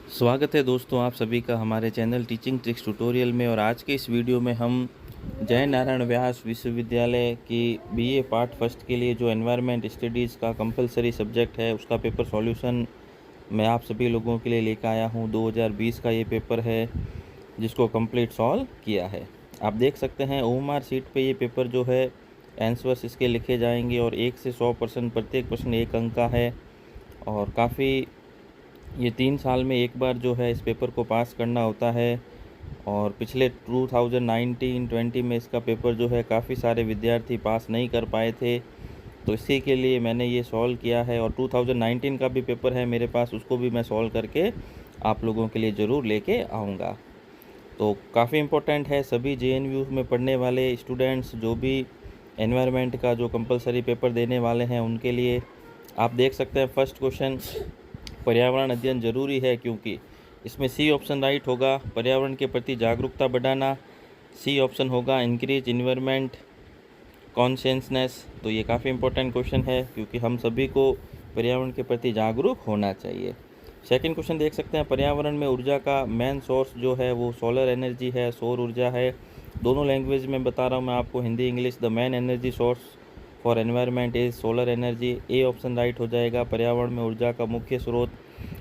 स्वागत है दोस्तों आप सभी का हमारे चैनल टीचिंग ट्रिक्स ट्यूटोरियल में। और आज के इस वीडियो में हम जय नारायण व्यास विश्वविद्यालय की बीए पार्ट फर्स्ट के लिए जो एनवायरनमेंट स्टडीज़ का कंपलसरी सब्जेक्ट है उसका पेपर सॉल्यूशन मैं आप सभी लोगों के लिए लेकर आया हूं। 2020 का ये पेपर है जिसको कंप्लीट सॉल्व किया है। आप देख सकते हैं ओएमआर सीट पे ये पेपर जो है आंसर्स इसके लिखे जाएंगे और 1 से 100% प्रत्येक प्रश्न 1 अंक का है। और काफ़ी ये 3 साल में एक बार जो है इस पेपर को पास करना होता है। और पिछले 2019-20 में इसका पेपर जो है काफ़ी सारे विद्यार्थी पास नहीं कर पाए थे, तो इसी के लिए मैंने ये सॉल्व किया है। और 2019 का भी पेपर है मेरे पास, उसको भी मैं सॉल्व करके आप लोगों के लिए ज़रूर लेके आऊँगा। तो काफ़ी इम्पोर्टेंट है सभी जेएनयू में पढ़ने वाले स्टूडेंट्स जो भी एनवायरनमेंट का जो कंपलसरी पेपर देने वाले हैं उनके लिए। आप देख सकते हैं फर्स्ट क्वेश्चन, पर्यावरण अध्ययन जरूरी है क्योंकि इसमें सी ऑप्शन राइट होगा, पर्यावरण के प्रति जागरूकता बढ़ाना। सी ऑप्शन होगा इंक्रीज इन्वायरमेंट कॉन्शियसनेस। तो ये काफ़ी इंपॉर्टेंट क्वेश्चन है क्योंकि हम सभी को पर्यावरण के प्रति जागरूक होना चाहिए। सेकंड क्वेश्चन देख सकते हैं, पर्यावरण में ऊर्जा का मेन सोर्स जो है वो सोलर एनर्जी है, सौर ऊर्जा है। दोनों लैंग्वेज में बता रहा हूँ मैं आपको, Hindi English. The main energy source for environment is solar energy. A option right हो जाएगा, पर्यावरण में ऊर्जा का मुख्य स्रोत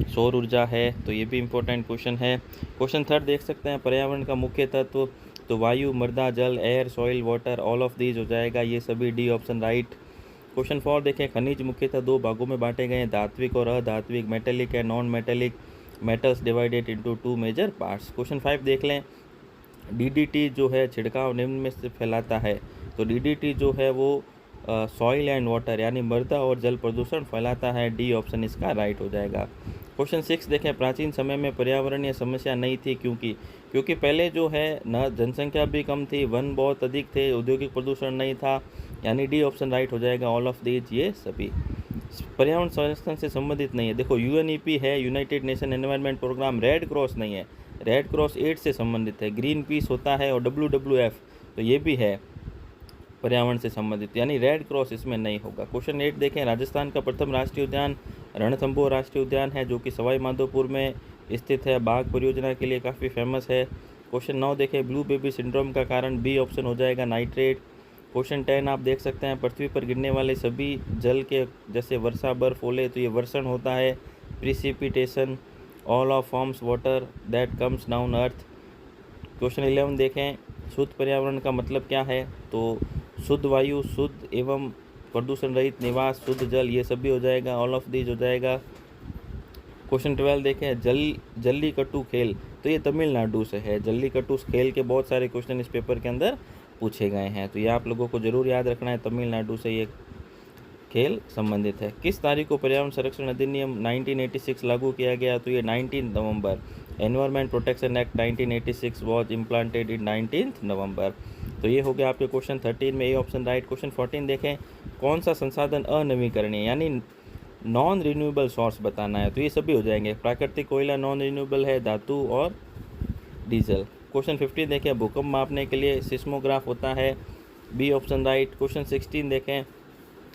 सौर ऊर्जा है। तो ये भी इम्पोर्टेंट क्वेश्चन है। क्वेश्चन थर्ड देख सकते हैं, पर्यावरण का मुख्य तत्व तो वायु, मृदा, जल, air, soil, water, all of these हो जाएगा। ये सभी डी ऑप्शन राइट। क्वेश्चन 4 देखें, खनिज मुख्यतः 2 भागों में बांटे गए हैं, धात्विक और अधात्विक, metallic and non metallic metals divided into 2 major parts. Question 5 देख लें, डीडीटी जो है छिड़काव निम्न में से फैलाता है। तो डीडीटी जो है वो सॉइल एंड वाटर यानी मृदा और जल प्रदूषण फैलाता है। डी ऑप्शन इसका राइट हो जाएगा। क्वेश्चन 6 देखें, प्राचीन समय में पर्यावरणीय समस्या नहीं थी क्योंकि पहले जो है न जनसंख्या भी कम थी, वन बहुत अधिक थे, औद्योगिक प्रदूषण नहीं था। यानी डी ऑप्शन राइट हो जाएगा, ऑल ऑफ दीज ये सभी। पर्यावरण संरक्षण से संबंधित नहीं है। देखो यूएनईपी है, United Nation Environment Programme, Red Cross नहीं है। रेड क्रॉस एड से संबंधित है, ग्रीन पीस होता है और WWF तो ये भी है पर्यावरण से संबंधित, यानी रेड क्रॉस इसमें नहीं होगा। क्वेश्चन 8 देखें, राजस्थान का प्रथम राष्ट्रीय उद्यान रणथंभौर राष्ट्रीय उद्यान है जो कि सवाई माधोपुर में स्थित है, बाघ परियोजना के लिए काफ़ी फेमस है। क्वेश्चन 9 देखें, ब्लू बेबी सिंड्रोम का कारण बी ऑप्शन हो जाएगा, नाइट्रेट। क्वेश्चन 10 आप देख सकते हैं, पृथ्वी पर गिरने वाले सभी जल के जैसे वर्षा, बर्फ, ओले, तो ये वर्षण होता है, precipitation. All of forms water that comes down earth. Question 11 देखें, शुद्ध पर्यावरण का मतलब क्या है। तो शुद्ध वायु, शुद्ध एवं प्रदूषण रहित निवास, शुद्ध जल, ये सभी हो जाएगा, ऑल ऑफ दीज हो जाएगा। क्वेश्चन 12 देखें, जल्लीकट्टू खेल, तो ये तमिलनाडु से है। जल्लीकट्टू खेल के बहुत सारे क्वेश्चन इस पेपर के अंदर पूछे गए हैं, तो ये आप लोगों को जरूर याद रखना है, तमिलनाडु से ये खेल संबंधित है। किस तारीख को पर्यावरण संरक्षण अधिनियम 1986 लागू किया गया। तो ये 19 नवंबर। Environment protection act 1986 was implanted in 19 November. तो ये हो गया आपके क्वेश्चन 13 में ए ऑप्शन राइट। क्वेश्चन 14 देखें, कौन सा संसाधन अनवीकरणीय यानी नॉन रिन्यूएबल सोर्स बताना है। तो ये सभी हो जाएंगे, प्राकृतिक कोयला नॉन रिन्यूएबल है, धातु और डीजल। क्वेश्चन 15 देखें, भूकंप मापने के लिए सिस्मोग्राफ होता है, बी ऑप्शन राइट। क्वेश्चन 16 देखें,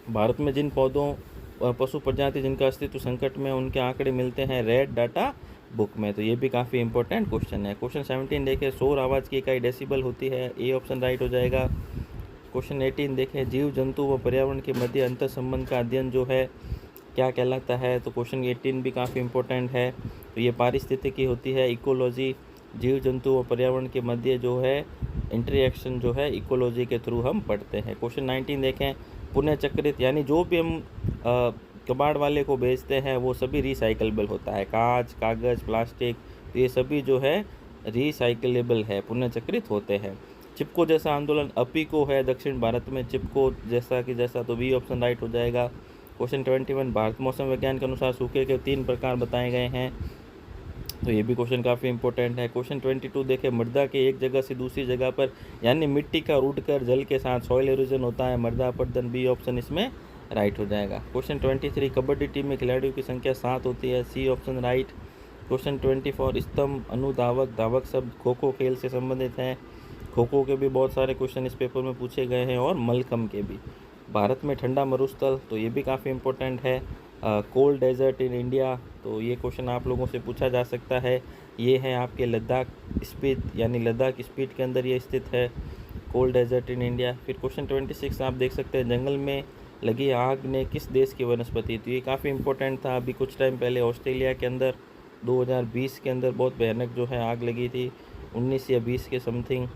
भारत में जिन पौधों और पशु प्रजाति जिनका अस्तित्व संकट में उनके आंकड़े मिलते हैं रेड डाटा बुक में। तो ये भी काफ़ी इंपॉर्टेंट क्वेश्चन है। क्वेश्चन 17 देखें, शोर आवाज़ की इकाई डेसिबल होती है, ए ऑप्शन राइट हो जाएगा। क्वेश्चन 18 देखें, जीव जंतु व पर्यावरण के मध्य अंतर संबंध का अध्ययन जो है क्या कहलाता है। तो क्वेश्चन 18 भी काफ़ी इंपॉर्टेंट है। तो ये पारिस्थितिकी होती है, इकोलॉजी। जीव जंतु व पर्यावरण के मध्य जो है इंटरेक्शन जो है इकोलॉजी के थ्रू हम पढ़ते हैं। क्वेश्चन 19 देखें, पुनःचक्रित यानी जो भी हम कबाड़ वाले को बेचते हैं वो सभी रिसाइकलेबल होता है, कांच, कागज़, प्लास्टिक, तो ये सभी जो है रिसाइकलेबल है, पुनःचक्रित होते हैं। चिपको जैसा आंदोलन अपिको है दक्षिण भारत में, चिपको जैसा कि जैसा, तो बी ऑप्शन राइट हो जाएगा। क्वेश्चन 21, भारत मौसम विज्ञान के अनुसार सूखे के 3 प्रकार बताए गए हैं। तो ये भी क्वेश्चन काफ़ी इंपॉर्टेंट है। क्वेश्चन 22 देखें, मृदा के एक जगह से दूसरी जगह पर यानी मिट्टी का उड़कर जल के साथ सॉइल इरोजन होता है, मृदा अपरदन, बी ऑप्शन इसमें राइट हो जाएगा। क्वेश्चन 23, कबड्डी टीम में खिलाड़ियों की संख्या 7 होती है, सी ऑप्शन राइट। क्वेश्चन 24, स्तंभ, अनुधावक, धावक शब्द खो खो खेल से संबंधित हैं। खो खो के भी बहुत सारे क्वेश्चन इस पेपर में पूछे गए हैं और मलखम के भी। भारत में ठंडा मरुस्थल, तो ये भी काफ़ी इंपॉर्टेंट है। कोल्ड डेजर्ट इन इंडिया, तो ये क्वेश्चन आप लोगों से पूछा जा सकता है। ये है आपके लद्दाख स्पीत, यानी लद्दाख स्पीत के अंदर ये स्थित है, कोल्ड डेजर्ट इन इंडिया। फिर क्वेश्चन 26 आप देख सकते हैं, जंगल में लगी आग ने किस देश की वनस्पति, तो ये काफ़ी इंपॉर्टेंट था। अभी कुछ टाइम पहले ऑस्ट्रेलिया के अंदर 2020 के अंदर बहुत भयानक जो है आग लगी थी, 19 या 20 के समथिंग।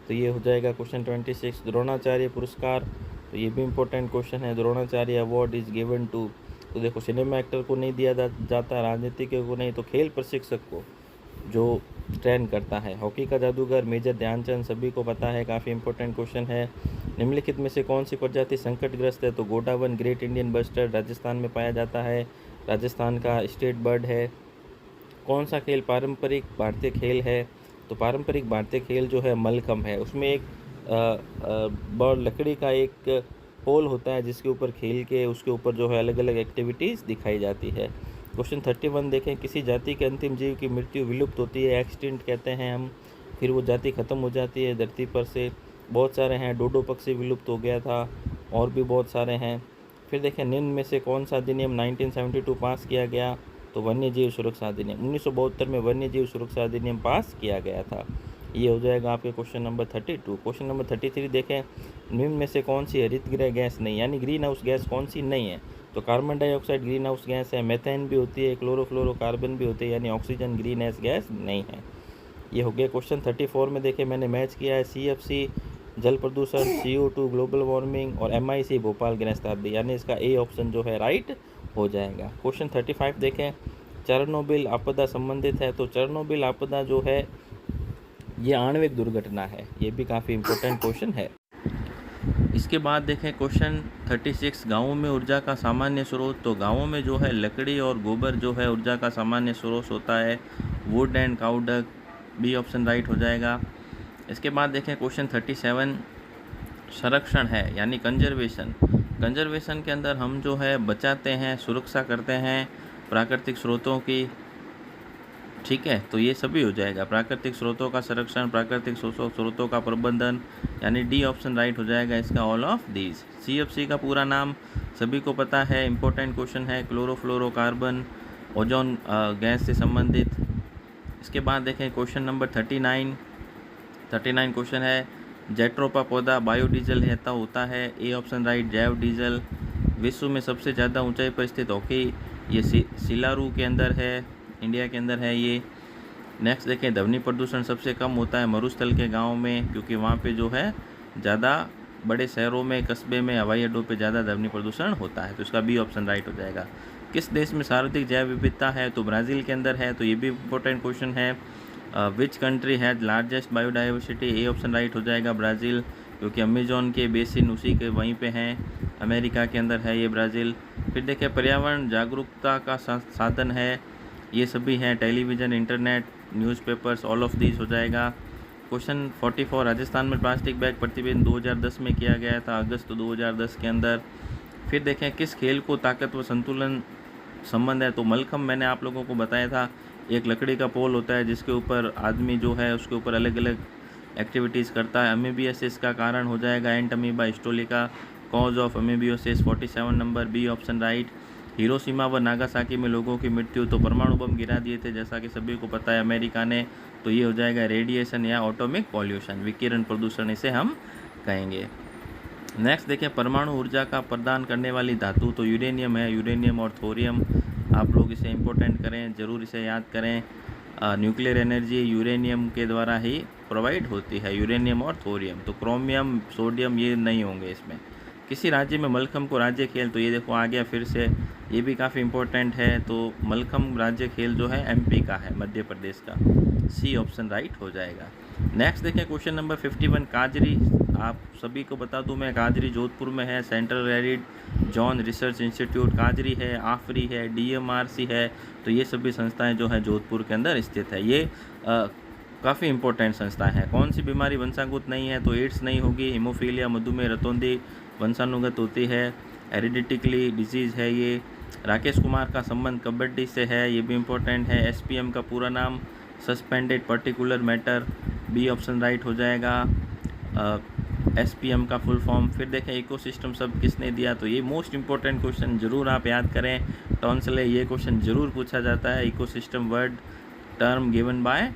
तो ये हो जाएगा क्वेश्चन 26। द्रोणाचार्य पुरस्कार, तो ये भी इम्पोर्टेंट क्वेश्चन है। Dronacharya award is given to, तो देखो सिनेमा एक्टर को नहीं दिया जाता, राजनीतिज्ञ को नहीं, तो खेल प्रशिक्षक को जो ट्रेन करता है। हॉकी का जादूगर मेजर ध्यानचंद, सभी को पता है, काफ़ी इंपॉर्टेंट क्वेश्चन है। निम्नलिखित में से कौन सी प्रजाति संकटग्रस्त है, तो godown great Indian bustard Rajasthan में पाया जाता है, राजस्थान का स्टेट बर्ड है। कौन सा खेल पारंपरिक भारतीय खेल है, तो पारंपरिक भारतीय खेल जो है मलखम्ब है। उसमें एक लकड़ी का एक पोल होता है जिसके ऊपर खेल के उसके ऊपर जो है अलग अलग एक्टिविटीज़ दिखाई जाती है। क्वेश्चन 31 देखें, किसी जाति के अंतिम जीव की मृत्यु विलुप्त होती है, एक्सटिंक्ट कहते हैं हम, फिर वो जाति ख़त्म हो जाती है धरती पर से। बहुत सारे हैं, डोडो पक्षी विलुप्त हो गया था, और भी बहुत सारे हैं। फिर देखें, निम्न में से कौन सा अधिनियम 1972 पास किया गया, तो वन्य जीव सुरक्षा अधिनियम। 1972 में वन्य जीव सुरक्षा अधिनियम पास किया गया था। ये हो जाएगा आपके क्वेश्चन नंबर 32। क्वेश्चन नंबर 33 देखें, निम्न में से कौन सी हरित गृह गैस नहीं, यानी ग्रीन हाउस गैस कौन सी नहीं है, तो carbon dioxide green house gas है, मेथेन भी होती है, क्लोरोफ्लोरोकार्बन भी होती है, यानी ऑक्सीजन ग्रीन हाउस गैस नहीं है। ये हो गया क्वेश्चन 34 में। देखें मैंने मैच किया है CFC जल प्रदूषण, CO2 ग्लोबल वार्मिंग, और MIC भोपाल गृह शताब्दी, यानी इसका ए ऑप्शन जो है राइट हो जाएगा। क्वेश्चन 35 देखें, चेरनोबिल आपदा संबंधित है, तो चेरनोबिल आपदा जो है ये आणविक दुर्घटना है, ये भी काफ़ी इंपॉर्टेंट क्वेश्चन है। इसके बाद देखें क्वेश्चन 36, गाँवों में ऊर्जा का सामान्य स्रोत, तो गाँवों में जो है लकड़ी और गोबर जो है ऊर्जा का सामान्य स्रोत होता है, wood and cow dung, B option right हो जाएगा। इसके बाद देखें क्वेश्चन 37, संरक्षण है यानी कंजर्वेशन। कंजर्वेशन के अंदर हम जो है बचाते हैं, सुरक्षा करते हैं प्राकृतिक स्रोतों की, ठीक है, तो ये सभी हो जाएगा, प्राकृतिक स्रोतों का संरक्षण, प्राकृतिक स्रोतों का प्रबंधन, यानी डी ऑप्शन राइट हो जाएगा इसका, ऑल ऑफ दीज। CFC का पूरा नाम सभी को पता है, इंपॉर्टेंट क्वेश्चन है, क्लोरोफ्लोरोकार्बन, ओजोन गैस से संबंधित। इसके बाद देखें क्वेश्चन नंबर 39 क्वेश्चन है, जेट्रोपा पौधा बायोडीजल होता है, ए ऑप्शन राइट, जैव डीजल। विश्व में सबसे ज़्यादा ऊंचाई पर स्थित हॉकी, ये सिलारू के अंदर है, इंडिया के अंदर है ये। नेक्स्ट देखें, ध्वनि प्रदूषण सबसे कम होता है मरुस्थल के गांव में, क्योंकि वहाँ पे जो है ज़्यादा बड़े शहरों में, कस्बे में, हवाई अड्डों पे ज़्यादा ध्वनि प्रदूषण होता है, तो इसका बी ऑप्शन राइट हो जाएगा। किस देश में सर्वाधिक जैव विविधता है, तो ब्राज़ील के अंदर है, तो ये भी इम्पोर्टेंट क्वेश्चन है। Which country has largest biodiversity, A option right हो जाएगा, ब्राज़ील, क्योंकि अमेजोन के बेसिन उसी के वहीं पे हैं, अमेरिका के अंदर है ये ब्राज़ील। फिर देखिए, पर्यावरण जागरूकता का साधन है, ये सभी हैं, television, internet, newspapers, all of these हो जाएगा। क्वेश्चन 44, राजस्थान में प्लास्टिक बैग प्रतिबंध 2010 में किया गया था, अगस्त 2010 के अंदर। फिर देखें, किस खेल को ताकत व संतुलन संबंध है, तो मलखम्ब मैंने आप लोगों को बताया था, एक लकड़ी का पोल होता है जिसके ऊपर आदमी जो है उसके ऊपर अलग अलग एक्टिविटीज़ करता है। अमीबियोसिस का कारण हो जाएगा Entamoeba histolytica, cause of amoebiasis 47 number, B option right. Hiroshima व नागासाकी में लोगों की मृत्यु, तो परमाणु बम गिरा दिए थे जैसा कि सभी को पता है अमेरिका ने, तो ये हो जाएगा रेडिएशन या ऑटोमिक पॉल्यूशन, विकिरण प्रदूषण इसे हम कहेंगे। नेक्स्ट देखें, परमाणु ऊर्जा का प्रदान करने वाली धातु, तो यूरेनियम है, यूरेनियम और थोरियम, आप लोग इसे इंपॉर्टेंट करें, ज़रूर इसे याद करें। न्यूक्लियर एनर्जी यूरेनियम के द्वारा ही प्रोवाइड होती है, यूरेनियम और थोरियम, तो क्रोमियम, सोडियम ये नहीं होंगे इसमें। किसी राज्य में मलखम्ब को राज्य खेल, तो ये देखो आ गया फिर से, ये भी काफ़ी इंपॉर्टेंट है, तो मलखम्ब राज्य खेल जो है MP का है, मध्य प्रदेश का, सी ऑप्शन राइट हो जाएगा। नेक्स्ट देखें क्वेश्चन नंबर 51, काजरी, आप सभी को बता दूं मैं, काजरी जोधपुर में है, central arid zone research institute काजरी है, आफरी है, DMRC है, तो ये सभी संस्थाएं जो है जोधपुर के अंदर स्थित है। ये काफ़ी इंपॉर्टेंट संस्थाएं हैं। कौन सी बीमारी वंशानुगत नहीं है, तो एड्स नहीं होगी, हीमोफीलिया, मधुमेह, रतौंधी वंशानुगत होती है, हेरिडिटिकली डिजीज़ है ये। राकेश कुमार का संबंध कबड्डी से है, ये भी इम्पोर्टेंट है। SPM का पूरा नाम suspended particular matter, B option right हो जाएगा। SPM का फुल फॉर्म। फिर देखें इकोसिस्टम शब्द किसने दिया, तो ये मोस्ट इंपॉर्टेंट क्वेश्चन ज़रूर आप याद करें। टॉन्सले, ये क्वेश्चन ज़रूर पूछा जाता है। Ecosystem word term given by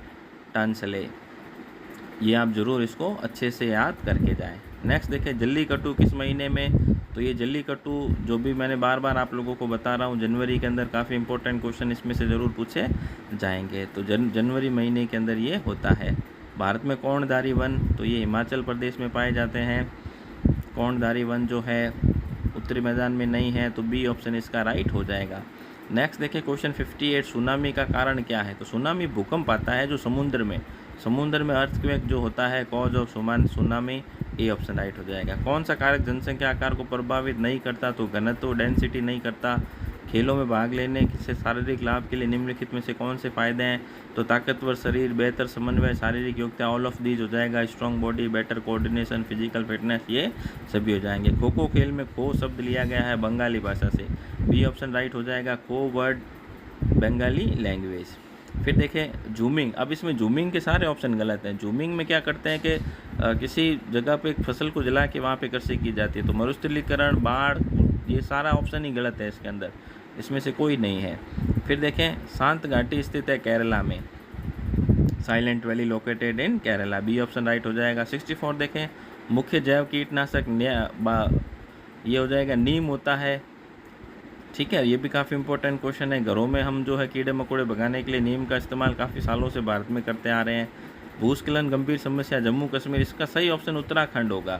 Tansley, ये आप ज़रूर इसको अच्छे से याद करके जाएं। नेक्स्ट देखें जल्लीकट्टू किस महीने में, तो ये जल्लीकट्टू जो भी मैंने बार बार आप लोगों को बता रहा हूँ, जनवरी के अंदर काफ़ी इंपॉर्टेंट क्वेश्चन इसमें से ज़रूर पूछे जाएंगे। तो जनवरी महीने के अंदर ये होता है। भारत में कोणधारी वन, तो ये हिमाचल प्रदेश में पाए जाते हैं। कोणधारी वन जो है उत्तरी मैदान में नहीं है, तो बी ऑप्शन इसका राइट हो जाएगा। नेक्स्ट देखिए क्वेश्चन 58, सुनामी का कारण क्या है, तो सुनामी भूकंप आता है जो समुद्र में अर्थक्वेक जो होता है, cause of tsunami, A option right हो जाएगा। कौन सा कारक जनसंख्या आकार को प्रभावित नहीं करता, तो घनत्व डेंसिटी नहीं करता। खेलों में भाग लेने से शारीरिक लाभ के लिए निम्नलिखित में से कौन से फायदे हैं, तो ताकतवर शरीर, बेहतर समन्वय, शारीरिक योग्यता, ऑल ऑफ दीज हो जाएगा। Strong body, better coordination, physical fitness, ये सभी हो जाएंगे। खो खो खेल में खो शब्द लिया गया है बंगाली भाषा से, बी ऑप्शन राइट हो जाएगा। खो वर्ड बंगाली लैंग्वेज। फिर देखें जूमिंग, अब इसमें जूमिंग के सारे ऑप्शन गलत हैं। जूमिंग में क्या करते हैं कि किसी जगह पे एक फसल को जला के वहाँ पे कृषि की जाती है, तो मरुस्थलीकरण, बाढ़, ये सारा ऑप्शन ही गलत है इसके अंदर, इसमें से कोई नहीं है। फिर देखें शांत घाटी स्थित है केरला में, silent valley located in Kerala, B option right हो जाएगा। 64 देखें मुख्य जैव कीटनाशक ये हो जाएगा नीम होता है, ठीक है, ये भी काफ़ी इंपॉर्टेंट क्वेश्चन है। घरों में हम जो है कीड़े मकोड़े भगाने के लिए नीम का इस्तेमाल काफ़ी सालों से भारत में करते आ रहे हैं। भूस्खलन गंभीर समस्या जम्मू कश्मीर, इसका सही ऑप्शन उत्तराखंड होगा,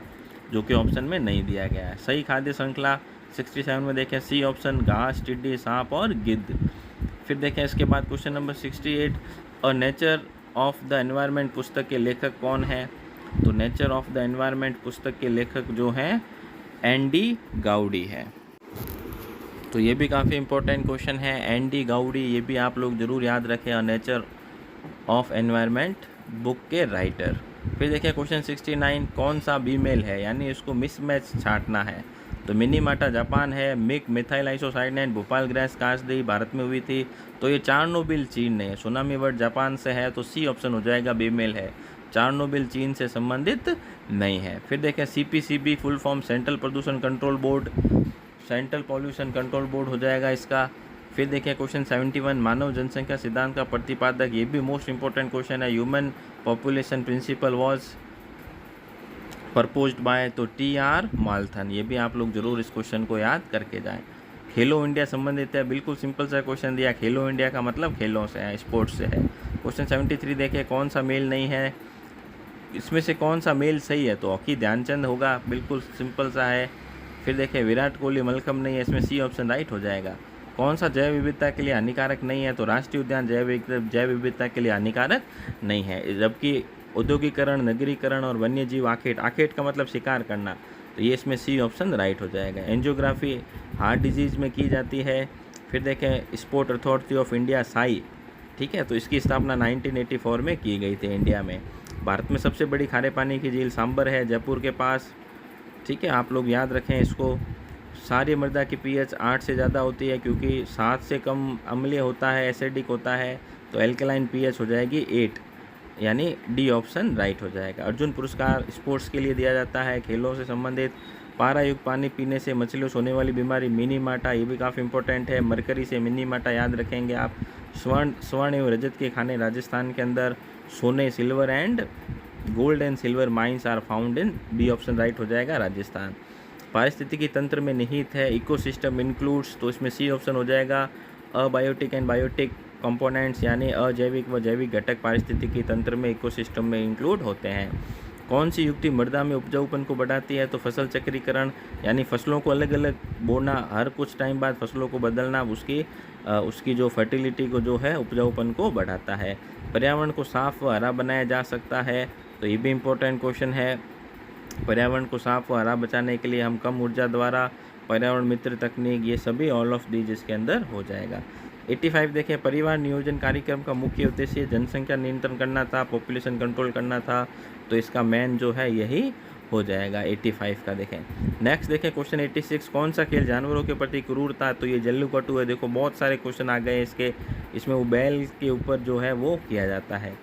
जो कि ऑप्शन में नहीं दिया गया है। सही खाद्य श्रृंखला 67 में देखें सी ऑप्शन, घास, टिड्डी, सांप और गिद्ध। फिर देखें इसके बाद question number 68, a nature of the environment पुस्तक के लेखक कौन है, तो नेचर ऑफ द एनवायरनमेंट पुस्तक के लेखक जो हैं एनडी गाउडी है। तो ये भी काफ़ी इंपॉर्टेंट क्वेश्चन है, एनडी गाउडी, ये भी आप लोग ज़रूर याद रखें, a nature of environment book के राइटर। फिर देखिए क्वेश्चन 69, कौन सा बीमेल है, यानी इसको मिसमैच छांटना है, तो मिनीमाटा जापान है, MIC methyl isocyanate Bhopal gas कासदी भारत में हुई थी, तो ये चार्नोबिल चीन में है। सुनामी वर्ड जापान से है, तो सी ऑप्शन हो जाएगा, बीमेल है। चार्नोबिल चीन से संबंधित नहीं है। फिर देखें CPCB फुल फॉर्म सेंट्रल प्रदूषण control board, central pollution control board हो जाएगा इसका। फिर देखिए क्वेश्चन 71, मानव जनसंख्या सिद्धांत का प्रतिपादक, ये भी मोस्ट इंपॉर्टेंट क्वेश्चन है। Human population principle was proposed by, तो TR माल्थन, ये भी आप लोग जरूर इस क्वेश्चन को याद करके जाएं। खेलो इंडिया संबंधित है, बिल्कुल सिंपल सा क्वेश्चन दिया, खेलो इंडिया का मतलब खेलों से है, स्पोर्ट्स से है। क्वेश्चन 73 देखें कौन सा मेल नहीं है, इसमें से कौन सा मेल सही है, तो हॉकी ध्यानचंद होगा, बिल्कुल सिंपल सा है। फिर देखें विराट कोहली मलखम नहीं है, इसमें सी ऑप्शन राइट हो जाएगा। कौन सा जैव विविधता के लिए हानिकारक नहीं है, तो राष्ट्रीय उद्यान जैव विविधता के लिए हानिकारक नहीं है। जबकि औद्योगिकरण, नगरीकरण और वन्य जीव आखेट का मतलब शिकार करना, तो ये इसमें सी ऑप्शन राइट हो जाएगा। एंजियोग्राफी हार्ट डिजीज़ में की जाती है। फिर देखें sport authority of India Sai, ठीक है, तो इसकी स्थापना 1984 में की गई थी इंडिया में। भारत में सबसे बड़ी खारे पानी की झील सांबर है, जयपुर के पास, ठीक है, आप लोग याद रखें इसको। सारी मृदा की pH 8 से ज़्यादा होती है, क्योंकि 7 से कम अम्लीय होता है, एसिडिक होता है, तो एल्कलाइन pH हो जाएगी 8, यानी डी ऑप्शन राइट हो जाएगा। अर्जुन पुरस्कार स्पोर्ट्स के लिए दिया जाता है, खेलों से संबंधित। पारायुक्त पानी पीने से मछलियों से होने वाली बीमारी मिनीमाटा, ये भी काफ़ी इंपॉर्टेंट है। मरकरी से मिनीमाटा याद रखेंगे आप। स्वर्ण एवं रजत के खाने राजस्थान के अंदर, सोने silver and gold and silver mines are found in, B option right हो जाएगा राजस्थान। पारिस्थितिकी तंत्र में निहित है, इकोसिस्टम इंक्लूड्स, तो इसमें सी ऑप्शन हो जाएगा। अबायोटिक एंड बायोटिक कंपोनेंट्स, यानी अजैविक व जैविक घटक पारिस्थितिकी तंत्र में, इकोसिस्टम में इंक्लूड होते हैं। कौन सी युक्ति मृदा में उपजाऊपन को बढ़ाती है, तो फसल चक्रीकरण, यानी फसलों को अलग अलग बोना, हर कुछ टाइम बाद फसलों को बदलना, उसकी जो फर्टिलिटी को जो है उपजाऊपन को बढ़ाता है। पर्यावरण को साफ व हरा बनाया जा सकता है, तो ये भी इम्पोर्टेंट क्वेश्चन है। पर्यावरण को साफ व हरा बचाने के लिए हम कम ऊर्जा द्वारा, पर्यावरण मित्र तकनीक, ये सभी ऑल ऑफ दीज इसके अंदर हो जाएगा। 85 देखें परिवार नियोजन कार्यक्रम का मुख्य उद्देश्य जनसंख्या नियंत्रण करना था, पॉपुलेशन कंट्रोल करना था, तो इसका मेन जो है यही हो जाएगा 85 का। देखें नेक्स्ट देखें क्वेश्चन 86, कौन सा खेल जानवरों के प्रति क्रूरता, तो ये जल्लीकट्टू है। देखो बहुत सारे क्वेश्चन आ गए इसमें वो बैल के ऊपर जो है वो किया जाता है।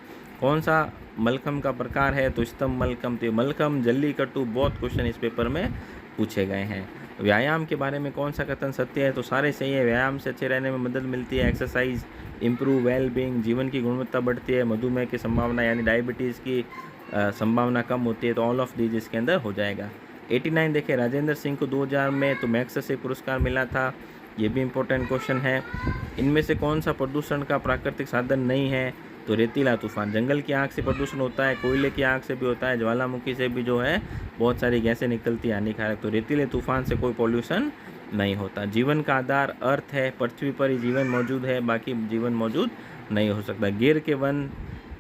कौन सा मलखम का प्रकार है तो स्तंभ मलखम, तो मलखम, जल्लीकट्टू, बहुत क्वेश्चन इस पेपर में पूछे गए हैं। व्यायाम के बारे में कौन सा कथन सत्य है, तो सारे सही है। व्यायाम से अच्छे रहने में मदद मिलती है, एक्सरसाइज इम्प्रूव वेल बीइंग, जीवन की गुणवत्ता बढ़ती है, मधुमेह की संभावना यानी डायबिटीज़ की संभावना कम होती है, तो ऑल ऑफ दीज इसके अंदर हो जाएगा। 89 देखिए, राजेंद्र सिंह को 2000 में तो मैग्सेसे पुरस्कार मिला था, ये भी इम्पोर्टेंट क्वेश्चन है। इनमें से कौन सा प्रदूषण का प्राकृतिक साधन नहीं है, तो रेतीला तूफान। जंगल की आग से प्रदूषण होता है, कोयले की आग से भी होता है, ज्वालामुखी से भी जो है बहुत सारी गैसें निकलती है हानिकारक, तो रेतीले तूफान से कोई पॉल्यूशन नहीं होता। जीवन का आधार अर्थ है, पृथ्वी पर ही जीवन मौजूद है, बाकी जीवन मौजूद नहीं हो सकता। गिर के वन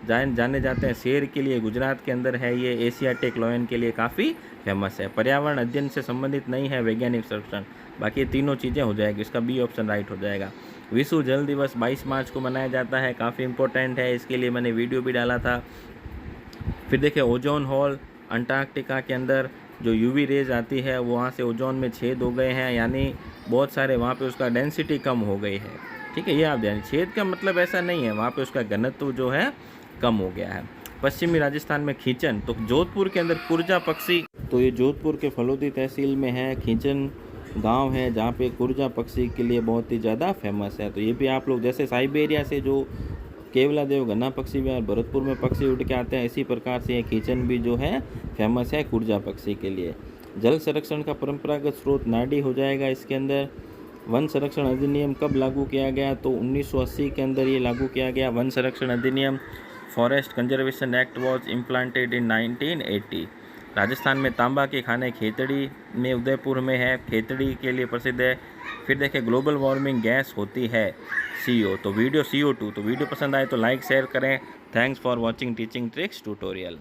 जाने जाते हैं शेर के लिए, गुजरात के अंदर है ये, एशियाटिक लायन के लिए काफ़ी फेमस है। पर्यावरण अध्ययन से संबंधित नहीं है वैज्ञानिक संरक्षण, बाकी ये तीनों चीज़ें हो जाएगी, इसका बी ऑप्शन राइट हो जाएगा। विश्व जल दिवस 22 मार्च को मनाया जाता है, काफ़ी इंपॉर्टेंट है, इसके लिए मैंने वीडियो भी डाला था। फिर देखिए, ओजोन होल, अंटार्कटिका के अंदर जो यूवी रेज आती है वहाँ से ओजोन में छेद हो गए हैं, यानी बहुत सारे वहाँ पे उसका डेंसिटी कम हो गई है, ठीक है, ये आप ध्यान। छेद का मतलब ऐसा नहीं है, वहाँ पे उसका घनत्व जो है कम हो गया है। पश्चिमी राजस्थान में खींचन, तो जोधपुर के अंदर कुरजा पक्षी, तो ये जोधपुर के फलोदी तहसील में है, खींचन गांव है जहाँ पे कुरजा पक्षी के लिए बहुत ही ज़्यादा फेमस है। तो ये भी आप लोग, जैसे साइबेरिया से जो केवला देव गन्ना पक्षी भी और भरतपुर में पक्षी उड़ के आते हैं, इसी प्रकार से ये खींचन भी जो है फेमस है कुरजा पक्षी के लिए। जल संरक्षण का परंपरागत स्रोत नाडी हो जाएगा इसके अंदर। वन संरक्षण अधिनियम कब लागू किया गया, तो 1980 के अंदर ये लागू किया गया वन संरक्षण अधिनियम। Forest conservation act was implanted इन 1980। राजस्थान में तांबा के खाने खेतड़ी में, उदयपुर में है, खेतड़ी के लिए प्रसिद्ध है। फिर देखिए, ग्लोबल वार्मिंग गैस होती है CO, तो वीडियो CO2। तो वीडियो पसंद आए तो लाइक शेयर करें। Thanks for watching teaching tricks tutorial.